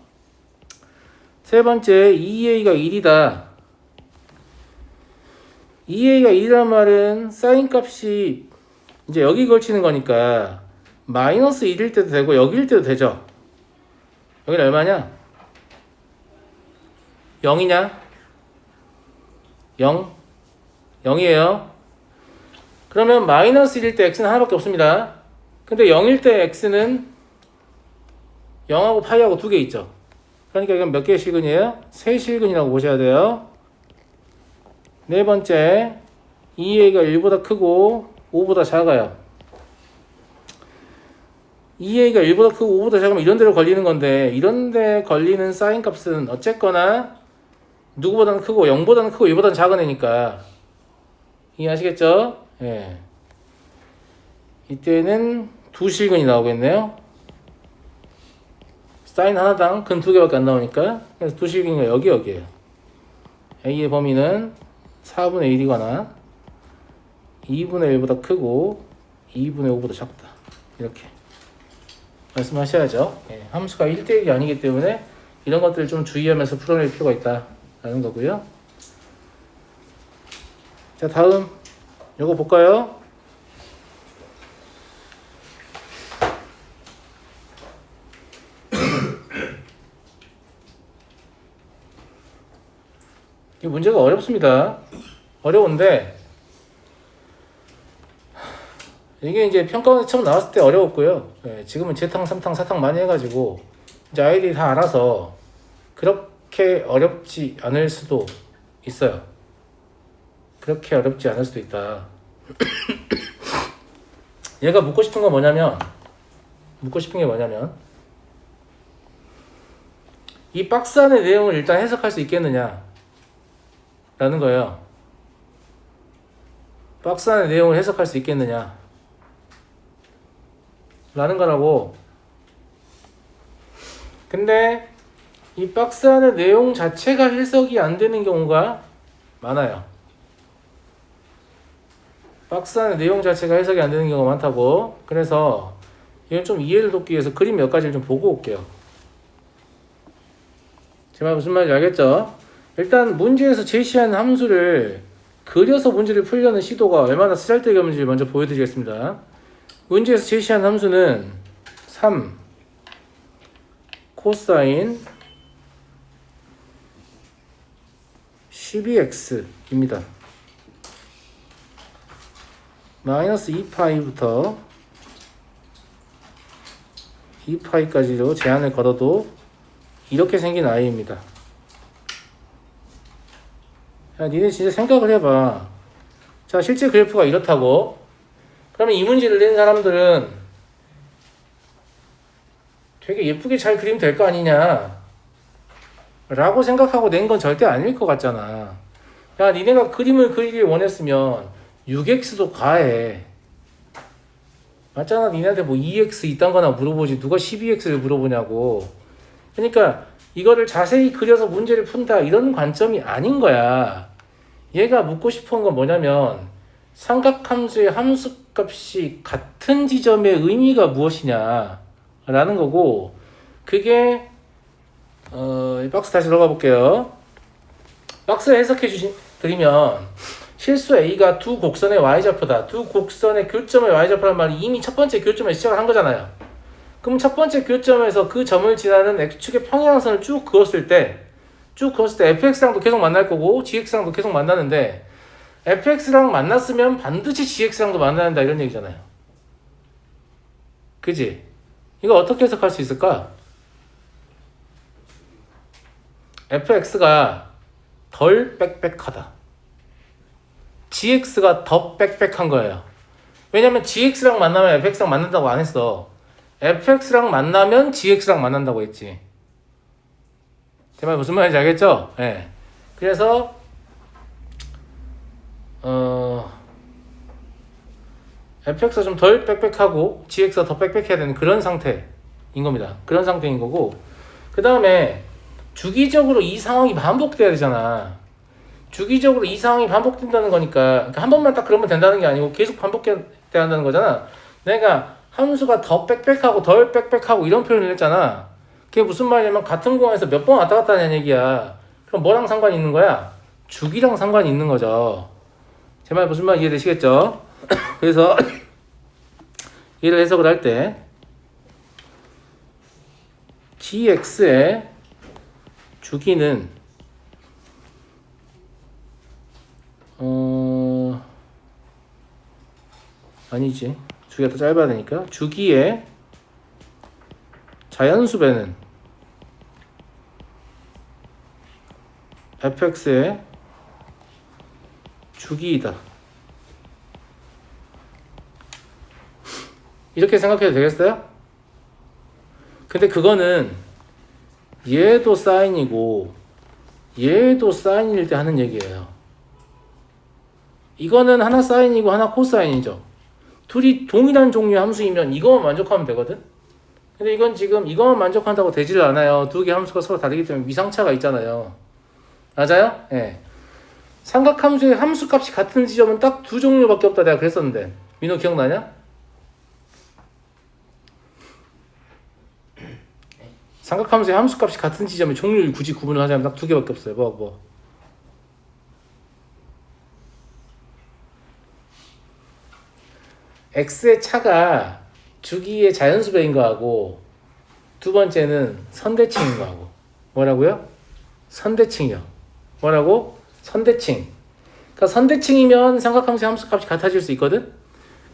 세 번째 2a가 1이다. 2a가 1이란 말은 사인값이 이제 여기 걸치는 거니까 마이너스 1일 때도 되고 여기일 때도 되죠. 여기는 얼마냐? 0이냐? 0? 0이에요. 그러면 마이너스 1일 때 x는 하나밖에 없습니다. 근데 0일 때 x는 0하고 파이하고 두 개 있죠. 그러니까 이건 몇 개의 실근이에요? 세 실근이라고 보셔야 돼요. 네 번째 2a가 1보다 크고 5보다 작아요. 2a가 1보다 크고 5보다 작으면 이런 데로 걸리는 건데 이런 데 걸리는 사인 값은 어쨌거나 누구보다는 크고 0보다는 크고 1보다는 작은 애니까 이해하시겠죠? 예. 이때는 두 실근이 나오겠네요. 사인 하나당 근 두 개밖에 안 나오니까 그래서 두 실근이 여기에요. a의 범위는 4분의 1이거나 2분의 1보다 크고 2분의 5보다 작다. 이렇게 말씀하셔야죠. 예, 함수가 1대1이 아니기 때문에 이런 것들을 좀 주의하면서 풀어낼 필요가 있다라는 거고요. 자, 다음 요거 볼까요? 이 문제가 어렵습니다. 어려운데 이게 이제 평가원에 처음 나왔을 때 어려웠고요. 예, 지금은 재탕, 3탕, 4탕 많이 해가지고 이제 아이들이 다 알아서 그렇게 어렵지 않을 수도 있어요. 그렇게 어렵지 않을 수도 있다. 얘가 묻고 싶은 게 뭐냐면 이 박스 안의 내용을 일단 해석할 수 있겠느냐 라는 거예요. 박스 안의 내용을 해석할 수 있겠느냐 라는 거라고. 근데 이 박스 안의 내용 자체가 해석이 안 되는 경우가 많아요. 박스 안의 내용 자체가 해석이 안 되는 경우가 많다고. 그래서 이건 좀 이해를 돕기 위해서 그림 몇 가지를 좀 보고 올게요. 제 말 무슨 말인지 알겠죠? 일단 문제에서 제시한 함수를 그려서 문제를 풀려는 시도가 얼마나 쓰잘데기 없는지 먼저 보여드리겠습니다. 문제에서 제시한 함수는 3 코사인 12x입니다. 마이너스 2파이부터 2파이까지로 제한을 걸어도 이렇게 생긴 아이입니다. 야, 니네 진짜 생각을 해봐. 자, 실제 그래프가 이렇다고. 그러면 이 문제를 낸 사람들은 되게 예쁘게 잘 그리면 될 거 아니냐 라고 생각하고 낸 건 절대 아닐 것 같잖아. 야, 니네가 그림을 그리길 원했으면 6x도 가해. 맞잖아. 니네한테 뭐 2x 이딴 거나 물어보지 누가 12x를 물어보냐고. 그러니까 이거를 자세히 그려서 문제를 푼다 이런 관점이 아닌 거야. 얘가 묻고 싶은 건 뭐냐면 삼각함수의 함수값이 같은 지점의 의미가 무엇이냐 라는 거고, 그게 이 박스 다시 들어가 볼게요. 박스 해석해 드리면 실수 A가 두 곡선의 y좌표다. 두 곡선의 교점의 y좌표란 말이 이미 첫 번째 교점에 시작을 한 거잖아요. 그럼 첫 번째 교점에서 그 점을 지나는 x축의 평행선을 쭉 그었을 때 fx랑도 계속 만날 거고 gx랑도 계속 만나는데, fx랑 만났으면 반드시 gx랑도 만나야 한다 이런 얘기잖아요. 그지? 이거 어떻게 해석할 수 있을까? fx가 덜 빽빽하다. gx가 더 빽빽한 거예요. 왜냐면 gx랑 만나면 fx랑 만난다고 안 했어. fx랑 만나면 gx랑 만난다고 했지. 제 말 무슨 말인지 알겠죠? 예. 네. 그래서 fx가 좀 덜 빽빽하고 gx가 더 빽빽해야 되는 그런 상태인 겁니다. 그런 상태인 거고, 그 다음에 주기적으로 이 상황이 반복돼야 되잖아. 주기적으로 이 상황이 반복된다는 거니까 한 번만 딱 그러면 된다는 게 아니고 계속 반복돼야 한다는 거잖아. 내가 함수가 더 빽빽하고 덜 빽빽하고 이런 표현을 했잖아. 그게 무슨 말이냐면 같은 공간에서 몇 번 왔다 갔다 하는 얘기야. 그럼 뭐랑 상관이 있는 거야? 주기랑 상관이 있는 거죠. 제 말 무슨 말 이해되시겠죠? 그래서 얘를 해석을 할 때 gx의 주기는 아니지, 주기가 더 짧아야 되니까 주기의 자연수배는 fx의 주기이다. 이렇게 생각해도 되겠어요? 근데 그거는 얘도 사인이고 얘도 사인일 때 하는 얘기예요. 이거는 하나 사인이고 하나 코사인이죠. 둘이 동일한 종류의 함수이면 이거만 만족하면 되거든? 근데 이건 지금 이거만 만족한다고 되지를 않아요. 두 개의 함수가 서로 다르기 때문에 위상차가 있잖아요. 맞아요? 예. 네. 삼각함수의 함수값이 같은 지점은 딱 두 종류밖에 없다 내가 그랬었는데, 민호 기억나냐? 삼각함수의 함수값이 같은 지점의 종류를 굳이 구분을 하자면 딱 두 개밖에 없어요. 뭐 x의 차가 주기의 자연수배인 거하고 두 번째는 선대칭인 거하고 뭐라고요? 선대칭이요. 뭐라고? 선대칭. 그러니까 선대칭이면 삼각함수의 함수값이 같아질 수 있거든.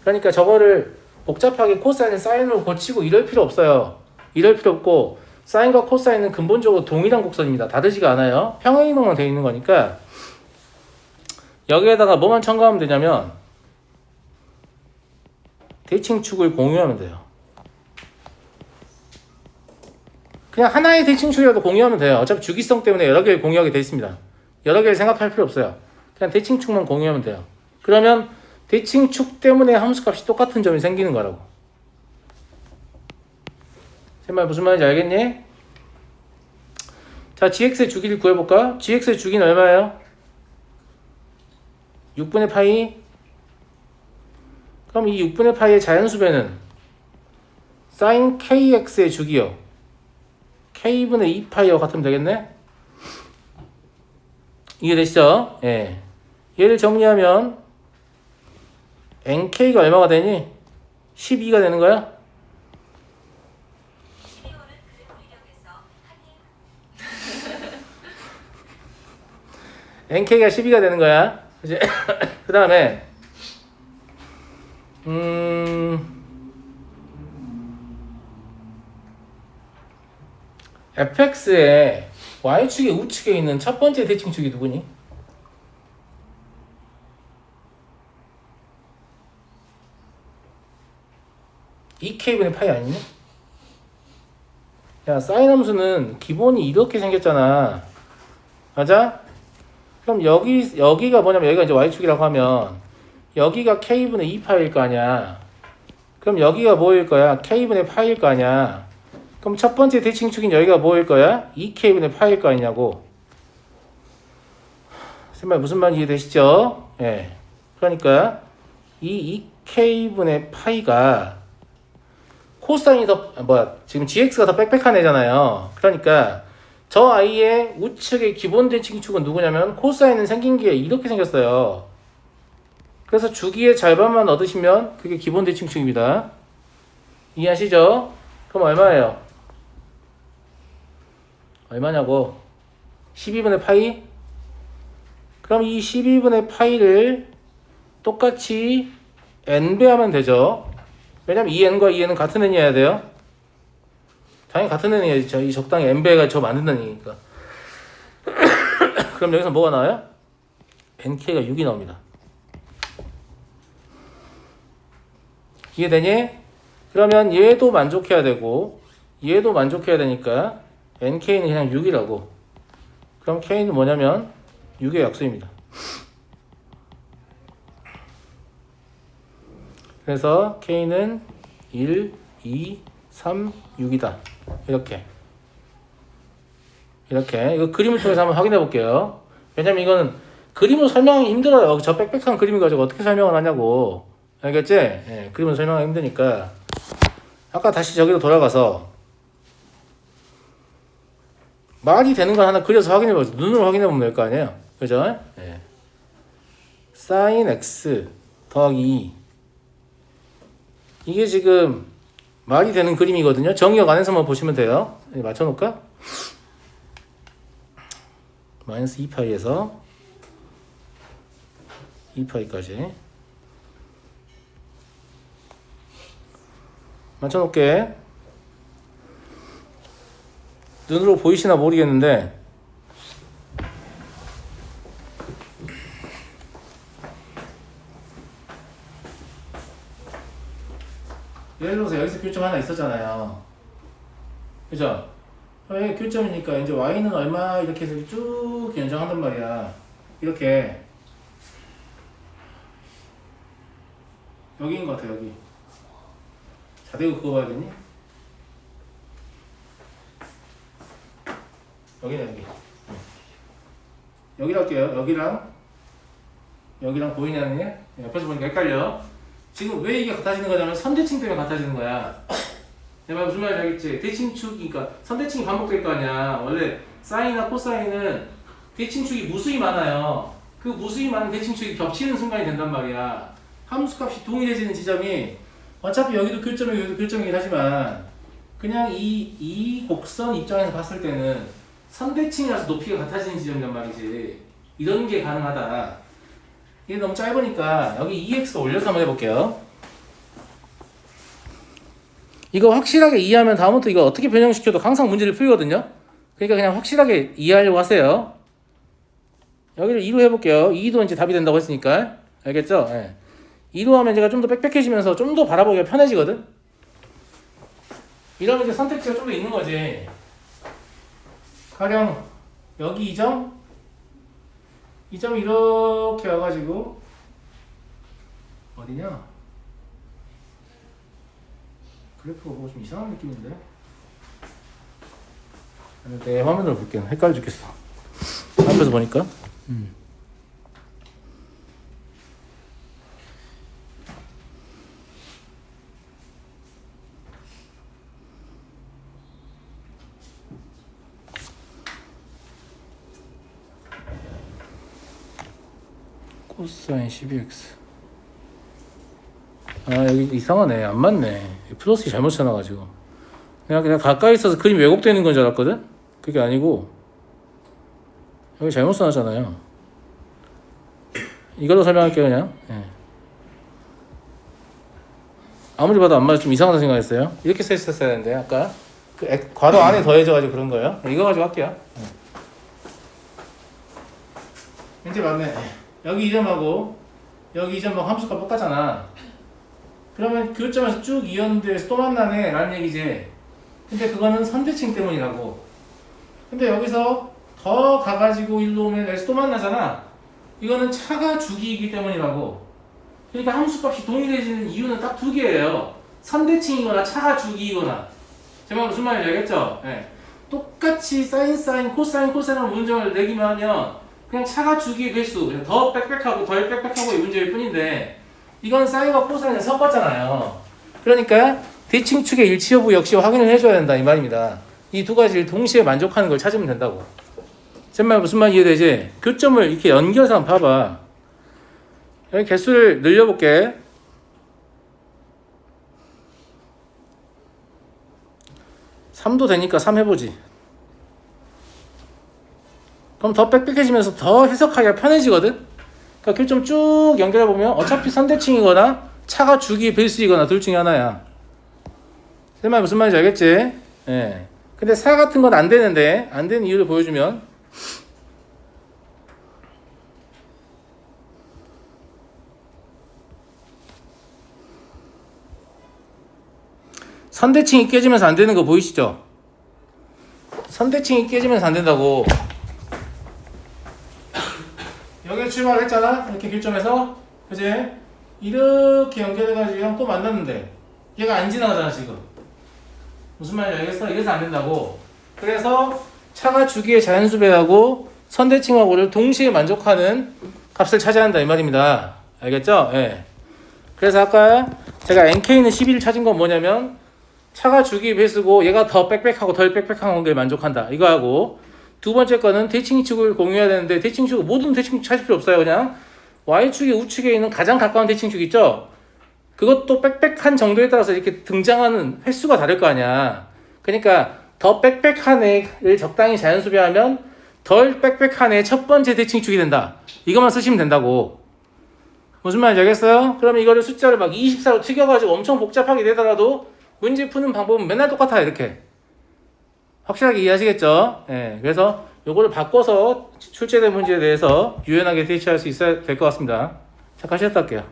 그러니까 저거를 복잡하게 코사인, 사인으로 고치고 이럴 필요 없어요. 이럴 필요 없고 사인과 코사인은 근본적으로 동일한 곡선입니다. 다르지가 않아요. 평행이동만 되어 있는 거니까 여기에다가 뭐만 첨가하면 되냐면 대칭축을 공유하면 돼요. 그냥 하나의 대칭축이라도 공유하면 돼요. 어차피 주기성 때문에 여러 개를 공유하게 돼 있습니다. 여러 개를 생각할 필요 없어요. 그냥 대칭축만 공유하면 돼요. 그러면 대칭축 때문에 함수값이 똑같은 점이 생기는 거라고. 제 말 무슨 말인지 알겠니? 자, gx의 주기를 구해볼까? gx의 주기는 얼마예요? 6분의 파이. 그럼 이 6분의 파이의 자연수배는 sin kx의 주기요. k분의 2파이와 같으면 되겠네? 이해되시죠? 예. 얘를 정리하면 nk가 얼마가 되니? 12가 되는 거야? nk가 12가 되는 거야. 그치? 그 다음에 fx의 y축의 우측에 있는 첫 번째 대칭축이 누구니? k분의 파이 아니니? 야, 사인 함수는 기본이 이렇게 생겼잖아. 맞아? 그럼 여기가 뭐냐면 여기가 이제 y축이라고 하면 여기가 k분의 2파일 거 아니야. 그럼 여기가 뭐일 거야? k분의 파일 거 아니야. 그럼 첫 번째 대칭축인 여기가 뭐일 거야? 2k분의 파일 거 아니냐고. 선생님 무슨 말인지 이해되시죠? 예. 그러니까 이 2k분의 파이가 코사인이 지금 gx가 더 빽빽한 애잖아요. 그러니까 저 아이의 우측의 기본 대칭축은 누구냐면 코사인은 생긴 게 이렇게 생겼어요. 그래서 주기의 절반만 얻으시면 그게 기본 대칭축입니다. 이해하시죠? 그럼 얼마예요? 얼마냐고? 12분의 파이? 그럼 이 12분의 파이를 똑같이 n배 하면 되죠. 왜냐면 이 n과 이 n은 같은 n이어야 돼요. 당연히 같은 n이어야죠. 이 적당히 n배가 저 만든다는 얘기니까. 그럼 여기서 뭐가 나와요? nk가 6이 나옵니다. 이해되니? 그러면 얘도 만족해야 되고 얘도 만족해야 되니까 nk는 그냥 6이라고. 그럼 k는 뭐냐면 6의 약수입니다. 그래서 k는 1, 2, 3, 6이다. 이렇게 이거 그림을 통해서 한번 확인해 볼게요. 왜냐면 이거는 그림으로 설명하기 힘들어요. 저 빽빽한 그림을 가지고 어떻게 설명을 하냐고. 알겠지? 예, 그림을 설명하기 힘드니까 아까 다시 저기로 돌아가서 말이 되는 거 하나 그려서 확인해 보세요. 눈으로 확인해 보면 될 거 아니에요. 그죠? 예. sin x 더하기 2 이게 지금 말이 되는 그림이거든요. 정의역 안에서만 보시면 돼요. 맞춰놓을까? 마이너스 2파이에서 2파이까지 맞춰놓을게. 눈으로 보이시나 모르겠는데 예를 들어서 여기서 교점 하나 있었잖아요. 그죠? 여기 교점이니까 이제 y는 얼마 이렇게 해서 쭉 연장한단 말이야. 이렇게 여기인 것 같아. 여기 자대고 그거 봐야겠니? 여기네. 여기 여기로 할게요. 여기랑 보이냐니? 옆에서 보니까 헷갈려. 지금 왜 이게 같아지는 거냐면 선대칭 때문에 같아지는 거야. 내 말 무슨 말인지 알겠지? 대칭축이, 그러니까 선대칭이 반복될 거 아니야. 원래 사인이나 코사인은 대칭축이 무수히 많아요. 그 무수히 많은 대칭축이 겹치는 순간이 된단 말이야. 함수값이 동일해지는 지점이 어차피 여기도 교점이고 여기도 교점이긴 하지만 그냥 이 곡선 입장에서 봤을 때는 선대칭이라서 높이가 같아지는 지점이란 말이지. 이런 게 가능하다. 이게 너무 짧으니까 여기 2x 올려서 한번 해볼게요. 이거 확실하게 이해하면 다음부터 이거 어떻게 변형시켜도 항상 문제를 풀거든요. 그러니까 그냥 확실하게 이해하려고 하세요. 여기를 2로 해볼게요. 2도 이제 답이 된다고 했으니까. 알겠죠? 예. 2로 하면 제가 좀 더 빽빽해지면서 좀 더 바라보기가 편해지거든. 이러면 이제 선택지가 좀 더 있는 거지. 가령 여기 2점 이렇게 와가지고 어디냐? 그래프가 보고 좀 이상한 느낌인데? 내 화면으로 볼게요. 헷갈려 죽겠어. 앞에서 보니까. 코사인 12x. 아 여기 이상하네. 안 맞네. 플러스 잘못 쳐놔가지고 그냥 가까이 있어서 그림 왜곡되는 건 줄 알았거든? 그게 아니고 여기 잘못 써놨잖아요. 이걸로 설명할게요. 그냥 아무리 봐도 안 맞아. 좀 이상하다 생각했어요. 이렇게 써 있었어야 되는데 아까 그 괄호 안에 더해져가지고 그런 거예요. 이거 가지고 할게요. 이제 맞네. 여기 2점하고 여기 2점하고 함수값 똑같잖아. 그러면 교점에서 쭉 이었는데 또 만나네 라는 얘기지. 근데 그거는 선대칭 때문이라고. 근데 여기서 더 가가지고 일로 오면 여기서 또 만나잖아. 이거는 차가 주기이기 때문이라고. 그러니까 함수값이 동일해지는 이유는 딱 두 개예요. 선대칭이거나 차가 주기이거나. 제 말 무슨 말인지 알겠죠? 네. 똑같이 사인 코사인으로 문제를 내기만 하면 그냥 차가 주기의 배수, 그냥 더 빽빽하고 덜 빽빽하고의 문제일 뿐인데 이건 사인과 코사인을 섞었잖아요. 그러니까 대칭축의 일치 여부 역시 확인을 해줘야 된다 이 말입니다. 이 두 가지를 동시에 만족하는 걸 찾으면 된다고. 제 말 무슨 말 이해되지? 교점을 이렇게 연결해서 한번 봐봐. 여기 개수를 늘려볼게. 3도 되니까 3 해보지. 그럼 더 빽빽해지면서 더 해석하기가 편해지거든? 그러니까 교점 쭉 연결해보면 어차피 선대칭이거나 차가 주기 배수이거나 둘 중에 하나야. 제 말 무슨 말인지 알겠지? 예. 근데 4 같은 건 안 되는데, 안 되는 이유를 보여주면 선대칭이 깨지면서 안 되는 거 보이시죠? 선대칭이 깨지면서 안 된다고. 여기 출발을 했잖아. 이렇게 교점에서 그지? 이렇게 연결해가지고 또 만났는데 얘가 안 지나가잖아 지금. 무슨 말인지 알겠어? 이래서 안 된다고. 그래서 차가 주기의 자연수배하고 선대칭하고를 동시에 만족하는 값을 찾아야 한다 이 말입니다. 알겠죠? 예. 그래서 아까 제가 NK는 11을 찾은 건 뭐냐면 차가 주기 배수고 얘가 더 빽빽하고 덜 빽빽한 게 만족한다 이거하고, 두 번째 거는 대칭축을 공유해야 되는데 대칭축 모든 대칭축 찾을 필요 없어요. 그냥 Y축의 우측에 있는 가장 가까운 대칭축 있죠? 그것도 빽빽한 정도에 따라서 이렇게 등장하는 횟수가 다를 거 아니야. 그러니까 더 빽빽한 애를 적당히 자연수배하면 덜 빽빽한 애 첫 번째 대칭축이 된다. 이것만 쓰시면 된다고. 무슨 말인지 알겠어요? 그러면 이거를 숫자를 막 24로 튀겨가지고 엄청 복잡하게 되더라도 문제 푸는 방법은 맨날 똑같아요. 이렇게 확실하게 이해하시겠죠? 예, 그래서 요거를 바꿔서 출제된 문제에 대해서 유연하게 대처할 수 있어야 될 것 같습니다. 자, 다시 했다 할게요.